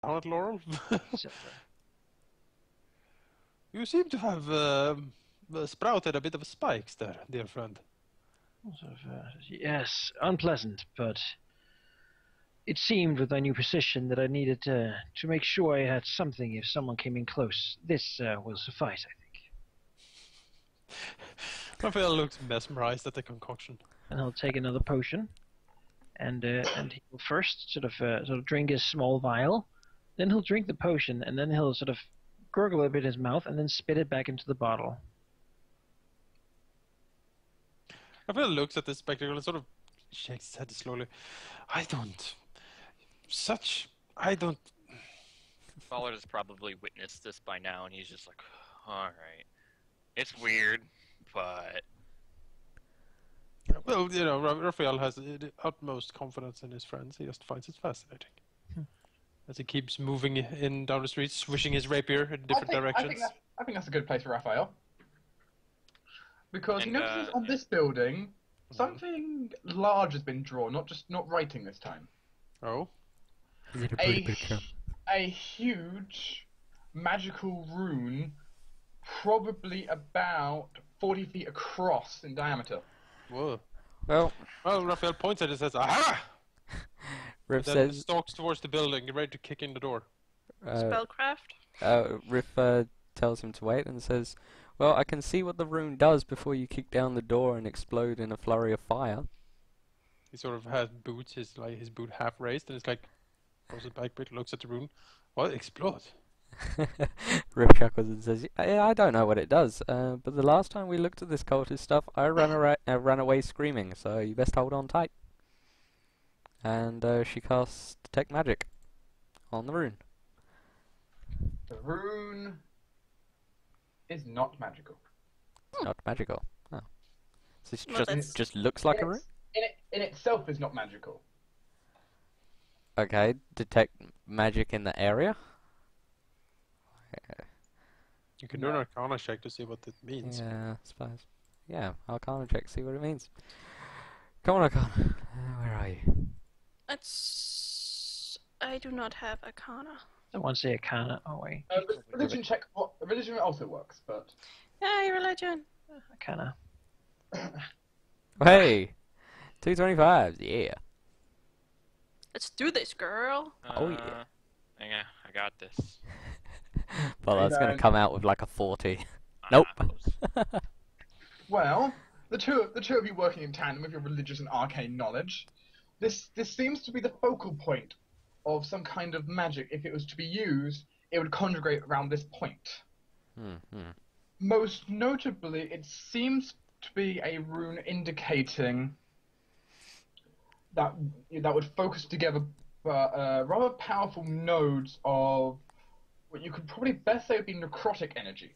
down at Laurel. Silver. You seem to have sprouted a bit of spikes there, dear friend. Sort of, yes, unpleasant, but it seemed with my new position that I needed to make sure I had something if someone came in close. This will suffice, I think. Raphael looks mesmerized at the concoction. And he'll take another potion, and he will first sort of drink his small vial, then he'll drink the potion, and then he'll sort of gurgle a bit in his mouth, and then spit it back into the bottle. Raphael looks at this spectacle and sort of shakes his head slowly. I don't. Ballard has probably witnessed this by now, and he's just like, alright. It's weird, but... Well, you know, Raphael has the utmost confidence in his friends. He just finds it fascinating. As he keeps moving down the street, swishing his rapier in different directions. I think that's a good place for Raphael. Because And, you notice on this building, something large has been drawn, not writing this time. Oh? Is it a pretty picture? A huge magical rune, probably about 40 feet across in diameter. Whoa. Well, Raphael points at it and says, aha! Riff Then says... stalks towards the building, ready to kick in the door. Spellcraft? Riff tells him to wait and says, well, I can see what the rune does before you kick down the door and explode in a flurry of fire. He sort of has boots, his boot half raised, and it's like, throws it back a bit, looks at the rune. What? Explode? Riff chuckles and says, I don't know what it does, but the last time we looked at this cultist stuff, I ran away screaming, so you best hold on tight. And she casts Detect Magic on the rune. The rune is not magical. It's not magical. Oh. So Well, it just looks like a rune? In itself is not magical. Okay, detect magic in the area? You can do an Arcana check to see what it means. Yeah, I suppose. Yeah, Arcana check, see what it means. Come on, Arcana. Where are you? I do not have Arcana. I want to say Arcana. Oh, wait. Religion check. Religion also works, but Yay, religion! Arcana. Hey! 225s, yeah. Let's do this, girl! Oh, yeah. Yeah, I got this. Well, that's going to come out with like a 40. Nope. well, the two of you working in tandem with your religious and arcane knowledge, this seems to be the focal point of some kind of magic. If it was to be used, it would congregate around this point. Most notably, it seems to be a rune indicating that would focus together rather powerful nodes of what you could probably best say would be necrotic energy.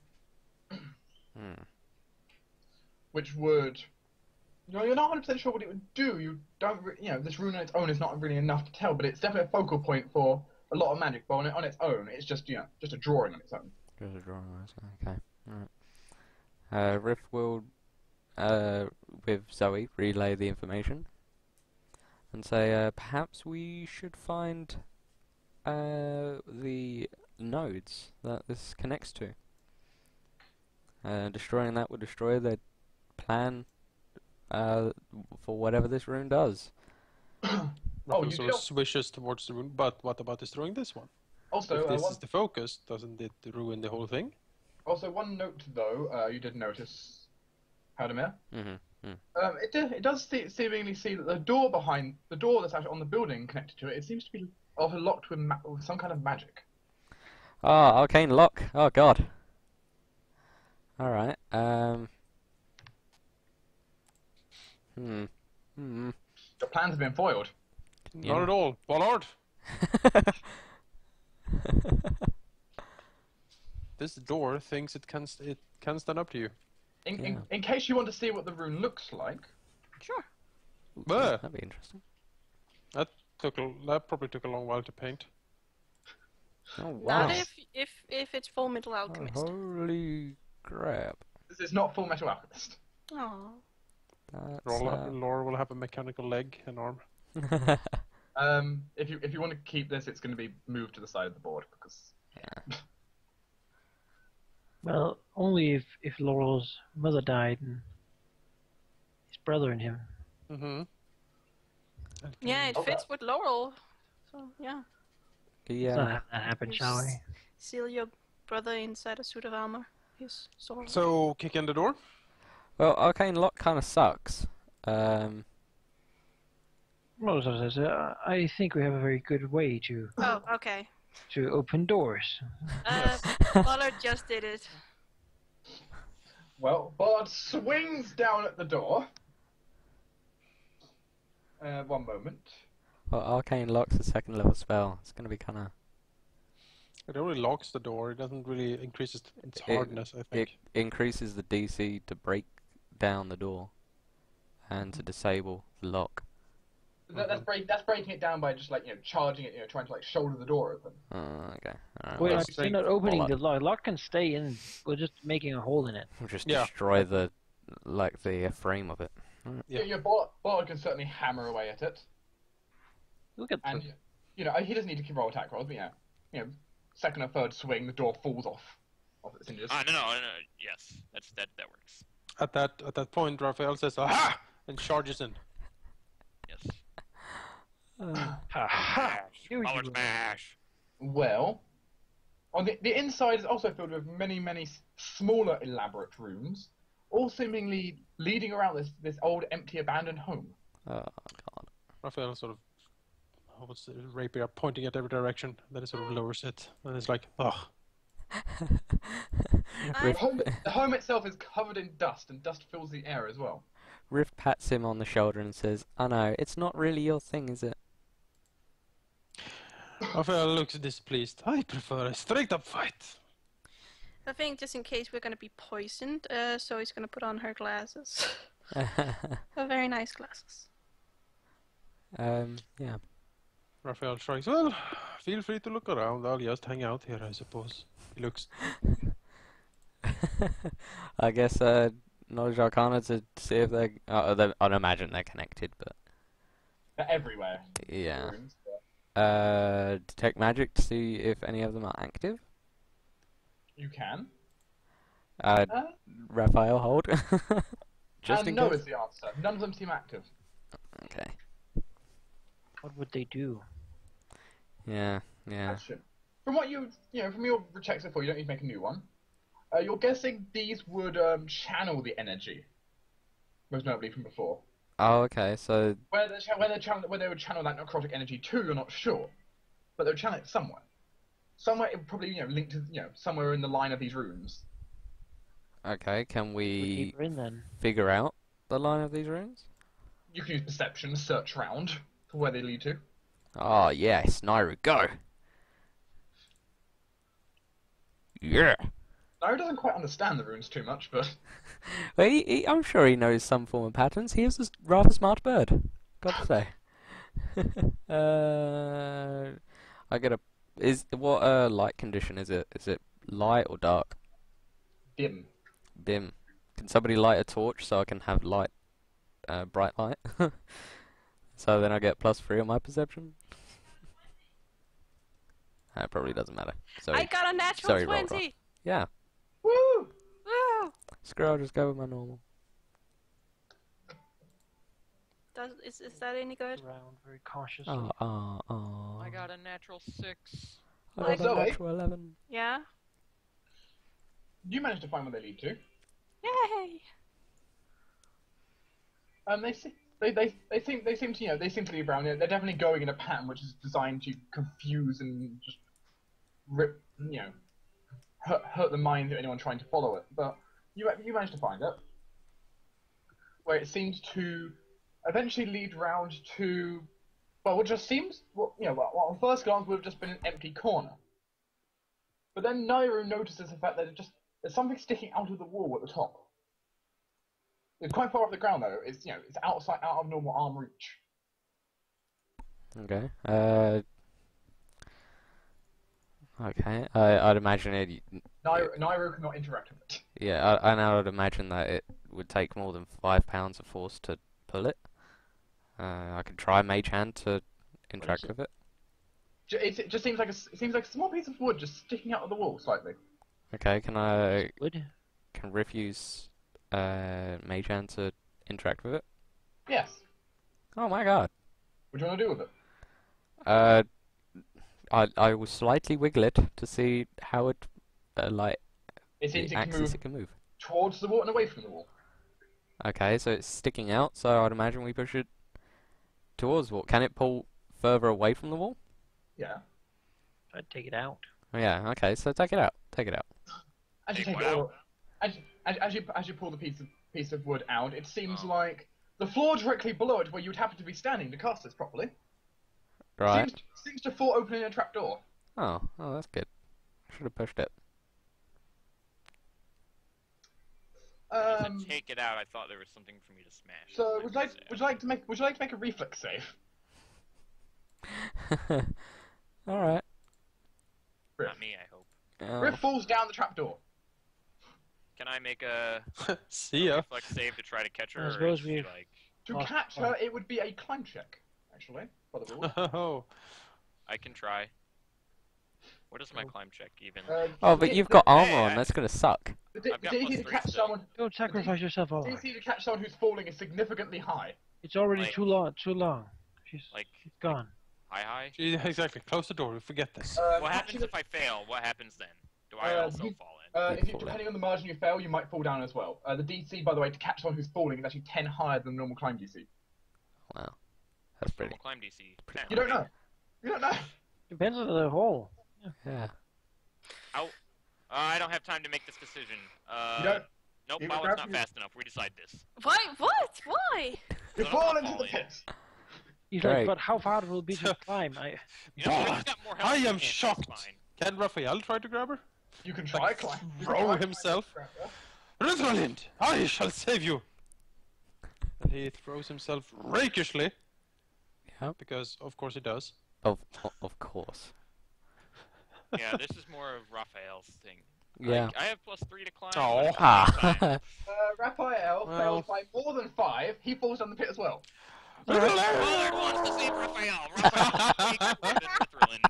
Which would, you're not 100% sure what it would do. You don't, this rune on its own is not really enough to tell, but it's definitely a focal point for a lot of magic. But on its own, it's just, just a drawing on its own. Just a drawing on its own, okay. Alright. Riff will, with Zoe, relay the information and say, perhaps we should find the nodes that this connects to. Destroying that would destroy their plan for whatever this rune does. Raphael sort of swishes towards the rune, but what about destroying this one? Also, if this is the focus, doesn't it ruin the whole thing? Also, one note though, you did notice, Halldamir. It does seemingly see that the door that's actually on the building connected to it, it seems to be locked with some kind of magic. Ah, arcane lock. Oh god. Alright, Your plans have been foiled. Yeah. Not at all. Ballard! This door thinks it can stand up to you. In case you want to see what the rune looks like. Sure. That'd be interesting. That probably took a long while to paint. Oh wow. Not if it's Full Metal Alchemist. Holy crap. This is not Full Metal Alchemist. Oh. That's, Laura will have a mechanical leg and arm. If you want to keep this, it's going to be moved to the side of the board because. Well, only if Laurel's mother died and his brother and him. Mm-hmm. Yeah, it fits with Laurel. So, yeah. Let's Yeah. not have that happen, You shall we? seal your brother inside a suit of armor. His sword. So, kick in the door? Well, arcane lock kind of sucks. Well, I think we have a very good way Oh, okay. to open doors. Ballard just did it. Well, Bard swings down at the door. One moment. Well, arcane lock's a second level spell. It's gonna be kind of. It only locks the door. It doesn't really increase its hardness, I It think. increases the DC to break down the door and to disable the lock. That's breaking it down by just charging it, trying to shoulder the door open. Okay. Alright, We're well, not, we're not opening Ballard. the lock. Lock can stay in. We're just making a hole in it. We'll just Yeah. destroy the frame of it. Yeah, Bard can certainly hammer away at it, Look at and he doesn't need to roll attack rolls, but second or third swing, the door falls off its hinges. No. Yes, that works. At that point, Raphael says, "Aha!" and charges in. Yes. Here Power you go. smash. Well, on the inside is also filled with many smaller elaborate rooms, all seemingly leading around this old empty abandoned home. Oh god. Raphael sort of holds the rapier pointing at every direction, then he sort of lowers it, and it's like, ugh. The home itself is covered in dust, and dust fills the air as well. Rift pats him on the shoulder and says, "I know, it's not really your thing, is it?" Raphael looks displeased. I prefer a straight-up fight. I think just in case we're gonna be poisoned, so he's gonna put on her glasses. Her very nice glasses. Yeah. Raphael shrugs. Well, feel free to look around. I'll just hang out here, I suppose. He looks. I guess knowledge arcana to see if I'd imagine they're connected, but They're everywhere. yeah. Rooms, but Detect magic to see if any of them are active. you can. Raphael, hold. Just and in no case. is the answer. None of them seem active. Okay. What would they do? Yeah. Question. From what from your checks before, you don't need to make a new one. You're guessing these would channel the energy, most notably from before. Oh, okay. So Where they would channel that necrotic energy to, you're not sure, but they would channel it somewhere. Somewhere, it would probably linked to somewhere in the line of these rooms. okay, can We we keep her in then. figure out the line of these rooms? You can use perception, search round for where they lead to. Oh yes, Nairo, go. Yeah. Nairo doesn't quite understand the runes too much, but Well, I'm sure he knows some form of patterns. He is a rather smart bird. Got to say. I get a. What light condition is it? Is it light or dark? dim. Dim. Can somebody light a torch so I can have light, bright light? So then I get +3 on my perception. That probably doesn't matter. Sorry. I got a natural Sorry, roll, 20! Yeah. Woo! Woo! Screw. I'll just go with my normal. Is that any good? Around very cautiously. Oh. I got a natural 6. I got a Zoe? natural 11. Yeah? You managed to find where they lead to. Yay! They seem to lead around. They're definitely going in a pattern which is designed to confuse and just hurt the mind of anyone trying to follow it. But you managed to find it, where it seems to eventually lead round to what just seems what on first glance would have just been an empty corner. But then Nairo notices the fact that there's something sticking out of the wall at the top. It's quite far off the ground though. It's it's out of normal arm reach. Okay. Okay. I'd imagine it. Nairo cannot interact with it. Yeah. I now would imagine that it would take more than 5 pounds of force to pull it. I could try Mage Hand to interact it? with it. It just seems like it seems like a small piece of wood just sticking out of the wall slightly. Okay, Wood? can Riff use Mage Hand to interact with it? Yes. Oh my god. What do you want to do with it? I will slightly wiggle it to see how it like It seems the it can axis move it can move. towards the wall and away from the wall. Okay, so it's sticking out, so I'd imagine we push it towards the wall. Can it pull further away from the wall? Yeah. I'd take it out. Oh, yeah, okay, so take it out. Take it out. As you Take take what it out? all, as you pull the piece of wood out, it seems Oh. like the floor directly below it, where you would happen to be standing to cast this properly, Right. seems to fall open in a trapdoor. Oh, that's good. Should have pushed it. When you said take it out, I thought there was something for me to smash. So Like would I you said. like to make a reflex save? Alright. Riff. Not me, I hope. Riff falls down the trapdoor. Can I make a See ya. reflex save to try to catch her? I or suppose is she, we've- like To Oh, catch her, it would be a climb check, actually, by the rules. Oh, I can try. What is my climb check even? Oh, but you've got armor on, I- that's gonna suck. The I've got DC plus to 3 catch still. someone. Don't sacrifice yourself, all right. DC to catch someone who's falling is significantly high. It's already Like- too long. She's Like gone. high? yeah, exactly. Close the door. We forget this. What happens if I fail? What happens then? Do I also you- fall in? If you, fall down. depending on the margin you fail, you might fall down as well. The DC, by the way, to catch someone who's falling is actually 10 higher than normal climb DC. Wow. That's pretty. Normal climb DC. 10. You don't know. You don't know. Depends on the hole. Yeah. I don't have time to make this decision. You don't. Nope, you Ballard's grab not your- fast enough. We decide this. Why? What? Why? You I'm fall not into the falling. pit. He's Great. like, but how far will it be to climb? You know, God, Rick's got more health I than am me, that's shocked. fine. Can Raphael try to grab her? You can try Like, climb. You can throw try climb himself. grab her. Rosalind, I shall save you. And he throws himself rakishly. Yep. Because of course he does. Of course. Yeah, this is more of Raphael's thing. Yeah. I have +3 to climb. Oh. but it's not climb. Raphael Well. fails by more than 5. He falls down the pit as well. Ballard wants to save Raphael. Raphael is weaker than Mithrland.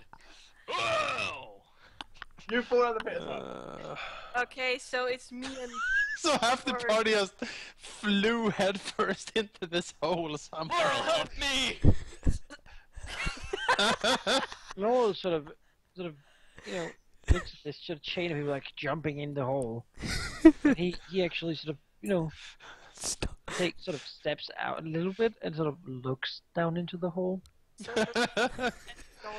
Whoa! You fall down the pit as well. Okay, so it's me and So half the Sorry. party just flew headfirst into this hole Laurel, somehow. help me! Laurel sort of, looks at this sort of chain of people like jumping in the hole. And he actually sort of, Stop. sort of steps out a little bit and sort of looks down into the hole.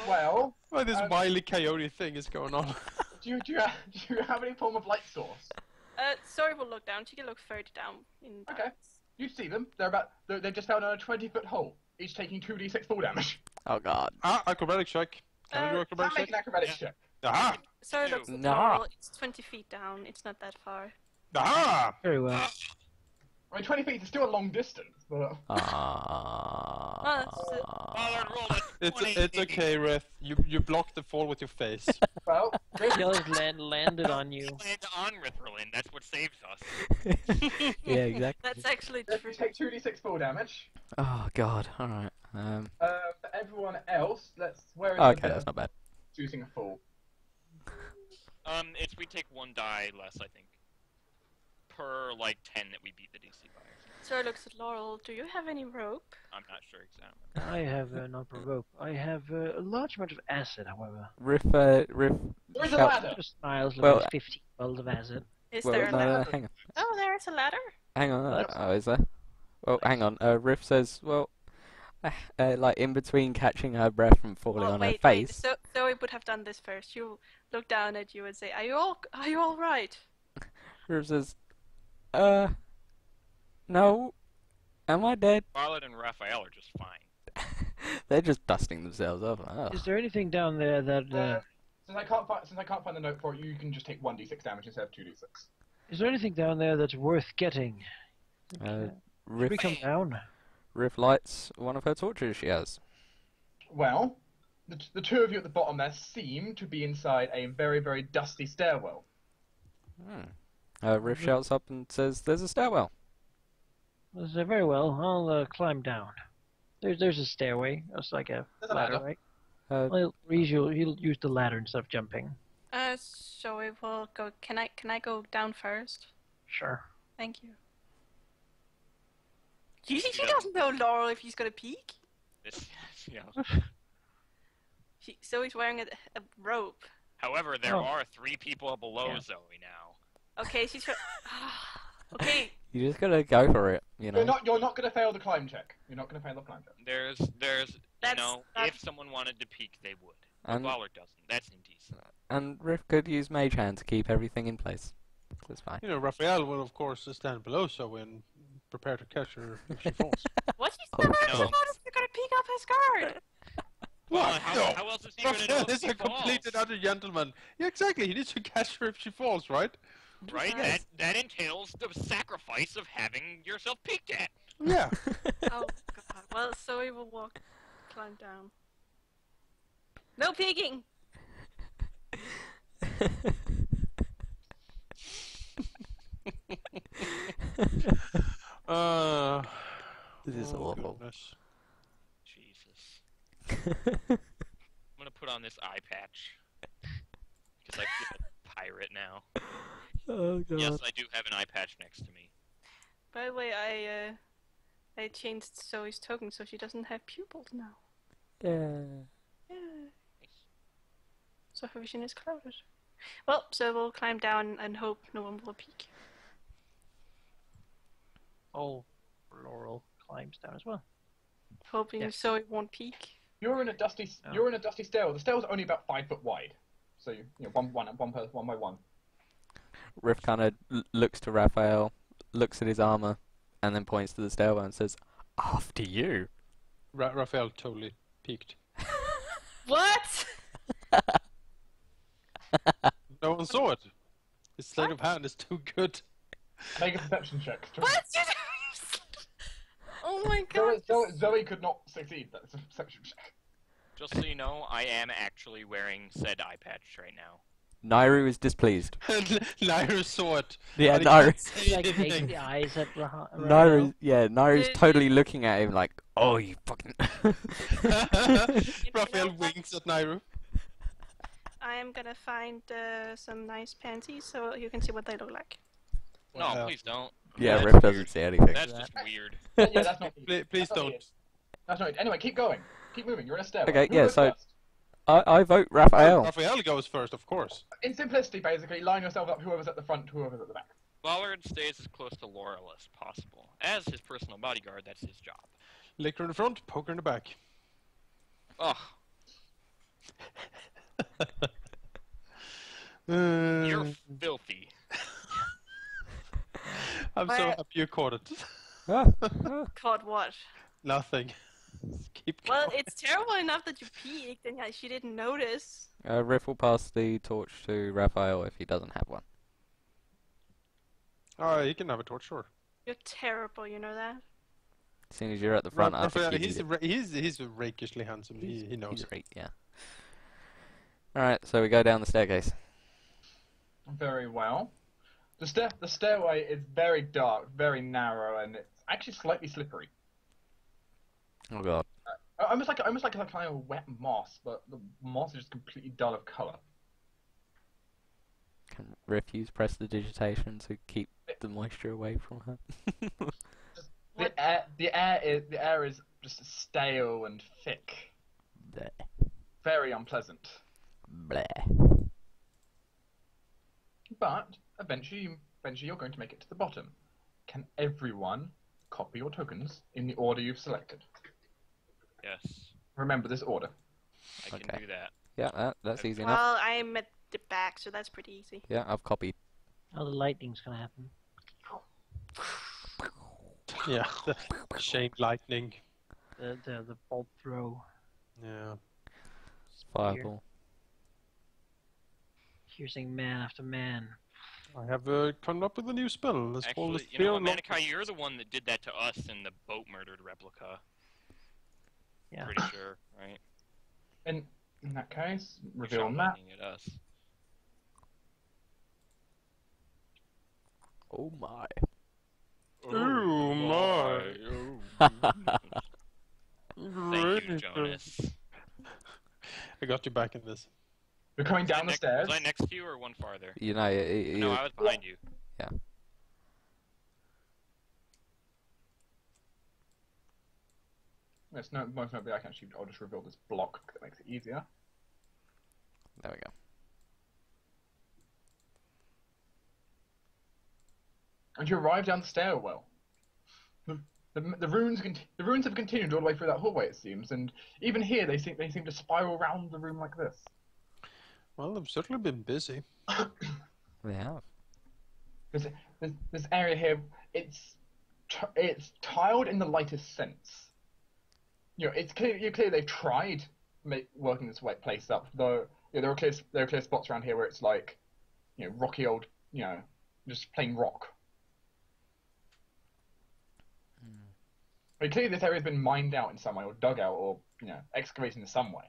Well, Why this wily coyote thing is going on? do you have any form of light source? Sorry, we'll look down. She can look further down. Okay. You see them. They're just found in a 20-foot hole, each taking 2d6 fall damage. Oh god. Acrobatic check. Can I do Uh, acrobatic Make check? an acrobatics check. Aha! Sorry, looks at Nah. Laurel. It's 20 feet down. It's not that far. Aha! Very well. I mean, 20 feet is still a long distance, but Ballard, roll a It's 20. okay, Reth. You blocked the fall with your face. well, Riff, Just landed on you. Land on Mithrland. That's what saves us. Yeah, exactly. That's actually Riff, true. you take 2d6 fall damage. Oh god. Alright. For everyone else, where is Okay, the that's not bad. choosing a fall? We take 1 die less, I think. Per, 10 that we beat the DC by. Sorry, looks at Laurel. Do you have any rope? I'm not sure exactly. I have not provoke. I have a large amount of acid, however. Riff Where's the Shout- ladder? Just smiles Well, like 50 balls of acid. Is well, there a no, ladder? hang on. Oh, there is a ladder. Hang on. What? Oh, is there? Well, hang on. Riff says, well, in between catching her breath from falling Oh, on wait, her face. So we would have done this first. You look down at you and say, "Are you all right?" Riff says, no. Am I dead? Ballard and Raphael are just fine. They're just dusting themselves off. Oh. Is there anything down there that Since I can't find the note for it, you can just take 1d6 damage instead of 2d6. is there anything down there that's worth getting? Should Riff, we come down? Riff lights one of her torches she has. Well, the two of you at the bottom there seem to be inside a very, very dusty stairwell. Riff shouts up and says, there's a stairwell. Very well. I'll climb down. There's a stairway. It's like a There's a ladder, ladder. right? Uh, Well, he'll use the ladder instead of jumping. So we will go. Can I go down first? Sure. Thank you. Do you think she doesn't know Laurel if he's gonna peek? This, you know. So he's wearing a rope. However, there Oh. are 3 people below Yeah. Zoe now. Okay, she's. Okay. You just gotta go for it, you know. You're not gonna fail the climb check. You're not gonna fail the climb check. There's, That's- if someone wanted to peek, they would. But And- Waller doesn't. That's indecent. And Riff could use Mage Hand to keep everything in place. That's fine. You know, Raphael will of course stand below Zoe and prepare to catch her if she falls. What? He's Oh, never no. actually noticed you're gonna peek up his guard. Well, What? how, No. how else is he going to know Raphael if is she a complete falls? and utter gentleman. Yeah, exactly. He needs to catch her if she falls, right? Right? Yes. That entails the sacrifice of having yourself peeked at. Yeah. Oh god. Well, Zoe will climb down. No peeking. This is oh, awful. goodness. Jesus. I'm gonna put on this eye patch. Because I feel like a pirate now. Oh god. Yes, I do have an eye patch next to me. By the way, I changed Zoe's token so she doesn't have pupils now. Yeah. Yeah. So her vision is clouded. Well, so we'll climb down and hope no one will peek. Oh, Laurel climbs down as well. Hoping Yes. Zoe won't peek. You're in a dusty. Oh. You're in a dusty stairwell. The stairwell's only about 5 foot wide. So you know one by one. Riff kind of looks to Raphael, looks at his armor, and then points to the stairwell and says, "After you." Raphael totally peeked. What? No one saw it. His sleight of hand is too good. Make a perception check. What? Oh my god. Zoe could not succeed. That's a perception check. Just so you know, I am actually wearing said eye patch right now. Nairu is displeased. Lyra saw it. Yeah, and he Nairu. can't say Like making anything. the eyes at Rahal. Nairu's Did totally you- looking at him like, "Oh, you fucking." Raphael know what? winks at Nairu. I am gonna find some nice panties so you can see what they look like. No, Wow. please don't. Yeah, That's Riff weird. doesn't see anything. That's just weird. Yeah, that's not. Please That's not don't. it. That's not it. Anyway, keep going. Keep moving. You're in a stairwell. Okay, Who yeah, goes so- first? I vote Raphael. Raphael goes first, of course. In simplicity, basically, line yourself up. Whoever's at the front, whoever's at the back. Ballard stays as close to Laurel as possible. As his personal bodyguard, that's his job. Licker in the front, poker in the back. Ugh, you're filthy. I'm so Where- happy you caught it. Caught what? Nothing. Keep going. Well, it's terrible enough that you peeked and she didn't notice. Riff will pass the torch to Raphael if he doesn't have one. Alright, he can have a torch, sure. You're terrible, you know that? Seeing as you're at the front, I Raphael, think you he's, need it. he's rakishly handsome. He knows He's it. great, yeah. Alright, so we go down the staircase. Very well. The stairway is very dark, very narrow, and it's actually slightly slippery. Oh god. Almost like a kind of wet moss, but the moss is just completely dull of color. Can Riff use prestidigitation to keep the moisture away from her? The air is just stale and thick, Bleh. very unpleasant. Bleh. But eventually you're going to make it to the bottom. Can everyone copy your tokens in the order you've selected? Yes, Remember this order. I can Okay. do that. Yeah, that's easy enough. Well, I'm at the back, so that's pretty easy. Yeah, I've copied. Oh, the lightning's gonna happen. Yeah, the chain lightning. The bolt throw. Yeah. Fireball. Piercing man after man. I have come up with a new spell. It's called the Actually, you know, Fear Manikai, you're the one that did that to us in the boat murdered replica. Yeah. Pretty sure, right? In that case, You reveal shot map. lightning at us. Oh my. Oh my. Thank you, Jonas. I got you back in this. We're coming down the stairs. Was I next to you or one farther? You know, No, I was behind you. It's no, most notably, I can actually. I'll just reveal this block because it makes it easier. there we go. And you arrive down the stairwell. The runes have continued all the way through that hallway, it seems, and even here they seem to spiral around the room like this. Well, they've certainly been busy. They have. This area here, it's tiled in the lightest sense. You know, it's clear they've tried working this place up, though. You know, there are clear spots around here where it's like, you know, rocky old, you know, just plain rock. I mean, clearly this area's been mined out in some way, or dug out, or, you know, excavated in some way.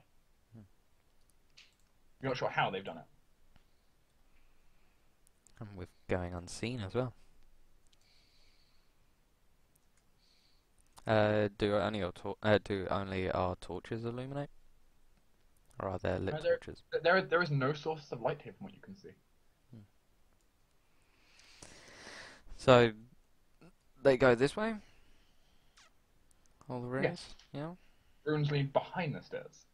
You're not sure how they've done it. And with going unseen as well. Do only our torches illuminate? Or are there lit torches? There is no source of light here from what you can see. So, they go this way? All the runes? Yes. Yeah. Runes lead behind the stairs.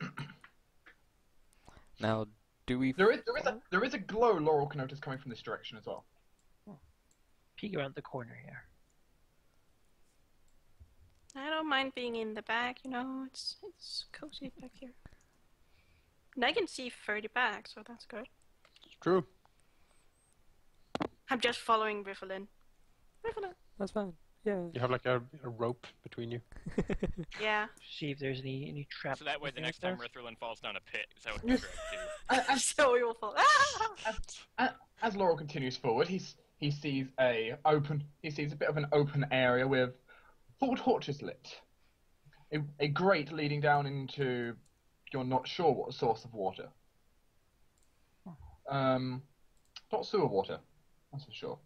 Now, do we... There is a glow Laurel can notice coming from this direction as well. Peek around the corner here. I don't mind being in the back, you know, it's cozy back here. And I can see 30 back, so that's good. It's true. I'm just following Rifflin. Rifflin. That's fine. Yeah. You have like a rope between you. Yeah. See if there's any traps. So that way, the next time Ritherlin falls down a pit, is that what Yes. you're trying So we will fall. As Laurel continues forward, he sees a bit of an open area with 4 torches lit. A grate leading down into, you're not sure what source of water. Not sewer water, that's for sure.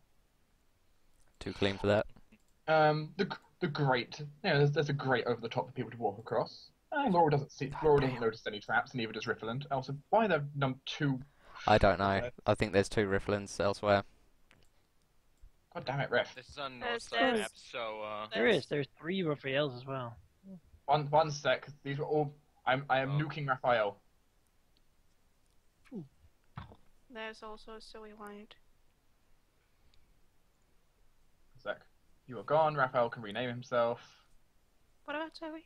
Too clean for that. The grate, you know, there's a grate over the top for people to walk across. Laurel doesn't notice any traps, and neither does Riffland. Also, why are there two? I don't know. I think there's 2 Rifflins elsewhere. God damn it, Riff. This is on There's- Northside map, so There's 3 Raphaels as well. One sec. These were all. I am nuking Raphael. There's also a silly light. Sec. You are gone. Raphael can rename himself. What about Zoe?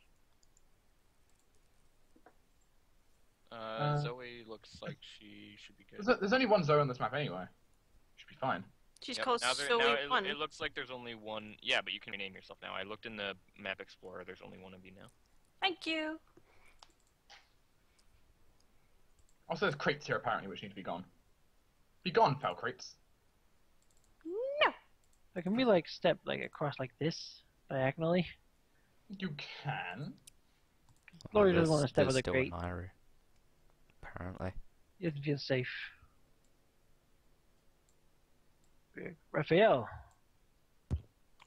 Zoe looks like she should be good. There's only one Zoe on this map anyway. Should be fine. She's Yep, called now Zoe 1. it looks like there's only one. Yeah, but you can rename yourself now. I looked in the map explorer. There's only one of you now. Thank you. Also, there's crates here apparently which need to be gone. Be gone, foul crates. No. So can we like step like across like this diagonally? You can. Laurie doesn't There's- want to step there's with a still crate. an Iru, apparently. He doesn't feel safe. Raphael,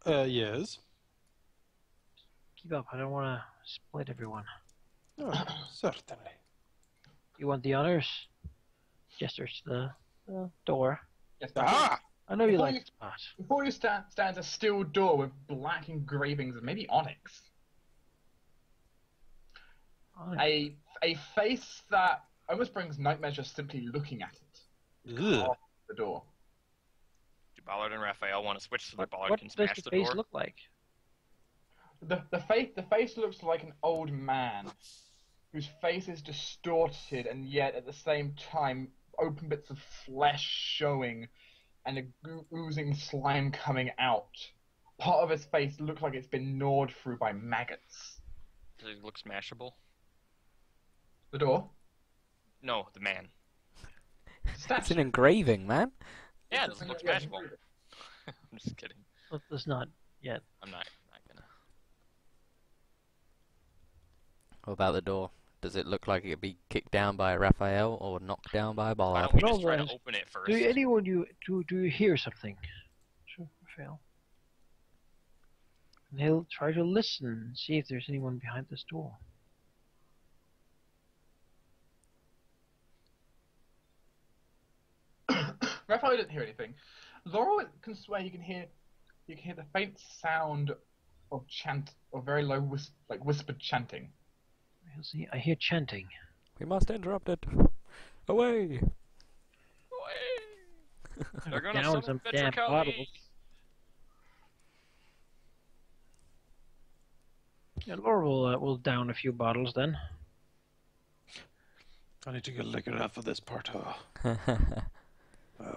Yes. keep up. I don't want to split everyone. Oh, certainly. You want the honors? Gestures to the door. Yes. Ah! I know you Before like you- the spot. Before you stands a steel door with black engravings of maybe onyx. A face that almost brings nightmares just simply looking at it. Ugh. The door. Do Ballard and Raphael want to switch so that Ballard What can does smash the the face door? look like? The face looks like an old man whose face is distorted and yet at the same time open bits of flesh showing and a oozing slime coming out. Part of his face looks like it's been gnawed through by maggots. Does it look smashable? The door? No, the man. It's an engraving, man. Yeah, does it look smashable? I'm just kidding. Let's not yet. I'm not gonna. What about the door? Does it look like it could be kicked down by Raphael or knocked down by Why Ballard? don't we just No, try to but- open it first? Do you hear something? Sure, Raphael. And he'll try to listen and see if there's anyone behind this door. Raphael didn't hear anything. Laurel can swear you can hear the faint sound of very low whispered chanting. See, I hear chanting. We must interrupt it. Away! They're gonna Down summon some Vetra damn Kali. bottles. Yeah, Laura will down a few bottles then. I need to get liquor out for this part. Oh,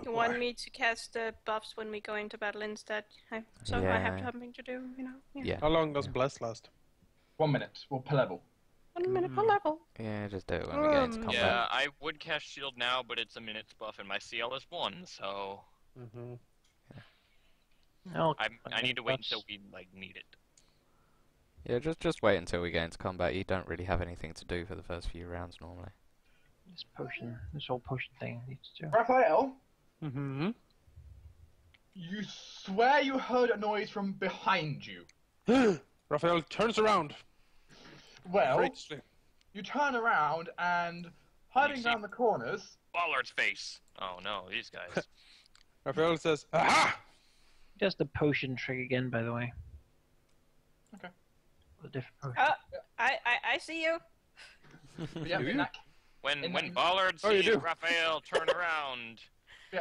You want me to cast the buffs when we go into battle instead? I have Yeah. something to do, you know? Yeah. How long does Bless last? 1 minute. We'll per level. 1 minute per level. Yeah, just do it when we get into combat. Yeah, I would cast shield now, but it's a minute's buff and my CL is 1, so Mm-hmm. I need to wait until we need it. Yeah, just wait until we get into combat. You don't really have anything to do for the first few rounds normally. This whole potion thing needs to. Raphael, Mm-hmm. you swear you heard a noise from behind you. Raphael turns around. Well, Greatly. you turn around and hiding see- around the corners. Ballard's face. Oh no, these guys. Raphael says, "Aha!" Just the potion trick again, by the way. Okay. A different potion. I see you. But yeah, Do in you? When Ballard Oh, you sees do. Raphael turn around,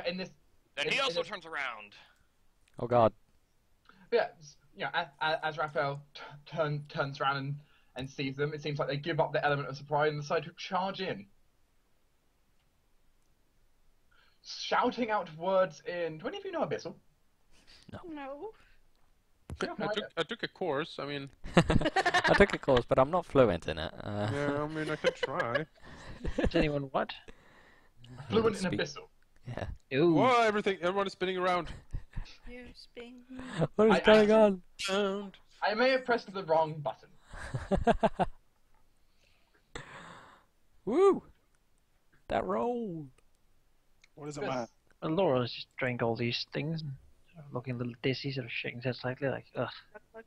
in this, then he also turns around. Oh god. as Raphael turns around and sees them, it seems like they give up the element of surprise and decide to charge in. Shouting out words in... Do any of you know Abyssal? No. I took a course. I mean, I took a course, but I'm not fluent in it. yeah, I mean, I could try. Does anyone what? Fluent in Speak- Abyssal. Yeah. Ooh. Whoa, everyone is spinning around. You spin. What is I- going on? Around. I may have pressed the wrong button. Woo! That roll. What is it, Yes. man? Well, Laura's just drank all these things and sort of looking a little dizzy, sort of shaking his head slightly, like, ugh. Look.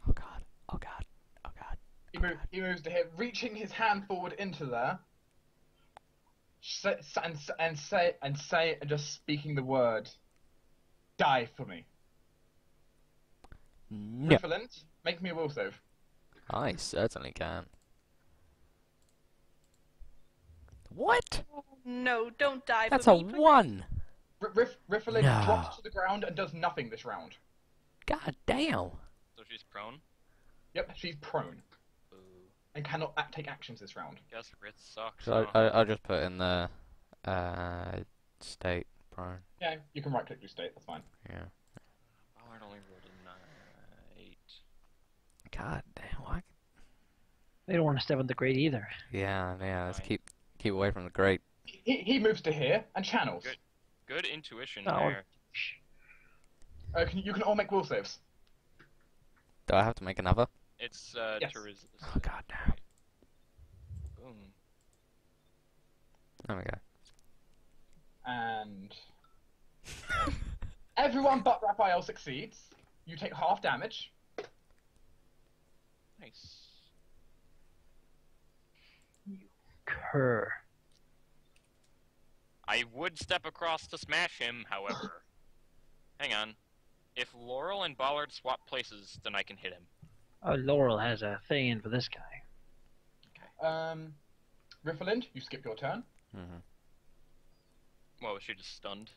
Oh god. Oh god. Oh god. He moves to him, reaching his hand forward into there, and just speaking the word, "Die for me." No. Riffland, make me a will save. I certainly can. What? No, don't die That's for a me. please. 1! Riffland No. drops to the ground and does nothing this round. God damn. So she's prone. Yep, she's prone Ooh, and cannot take actions this round. guess Ritz sucks. So huh? I'll just put in the state prone. Yeah, you can right click your state, that's fine. Yeah. Ballard only rolled a 8. God damn. What? They don't want to step on the grate either. Yeah. Let's Fine. keep away from the grate. He moves to here and channels. Good. Good intuition Oh. there. Shh. You can all make will saves. Do I have to make another? It's Yes. to resist. Oh god damn. Boom. There we go. And everyone but Raphael succeeds. You take half damage. Nice. Cur. I would step across to smash him, however. Hang on. If Laurel and Ballard swap places, then I can hit him. Oh, Laurel has a thing in for this guy. Riffland, you skip your turn. Mm-hmm. Well, was she just stunned?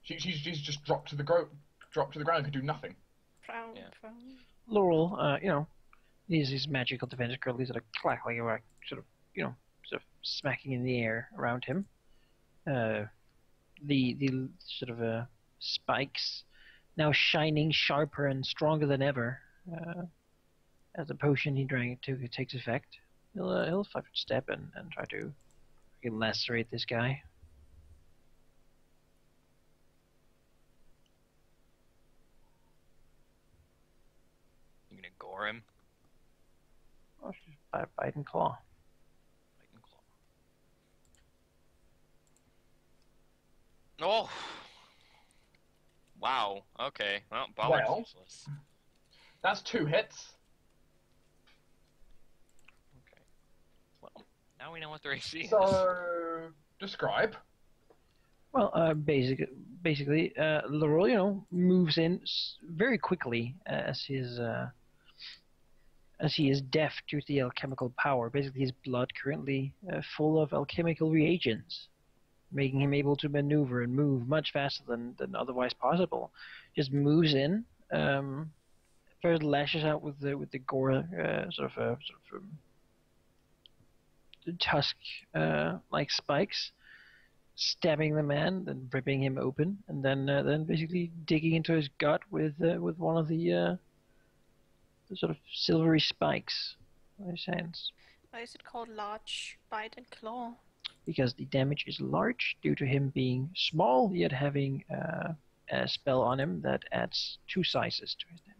She's just dropped to the ground and can do nothing. Frown. Laurel, uses his magical defense currently sort of clacking around, sort of smacking in the air around him. The sort of spikes now shining sharper and stronger than ever. As the potion he drank takes effect, he'll 5 foot step and try to lacerate this guy. You gonna gore him? Oh, she's bite and claw. Bite and claw. Oh! Wow, okay. Well, Ballard's Well. useless. That's 2 hits. Okay. Well, now we know what their AC is. So Describe. Well, basically, Laurel, moves in very quickly as he is deaf due to the alchemical power. Basically, his blood currently full of alchemical reagents, making him able to maneuver and move much faster than otherwise possible. Just moves in, first lashes out with the gore tusk like spikes, stabbing the man, then ripping him open, and then basically digging into his gut with one of the sort of silvery spikes on his hands. Why is it called large bite and claw? Because the damage is large due to him being small, yet having a spell on him that adds 2 sizes to his damage.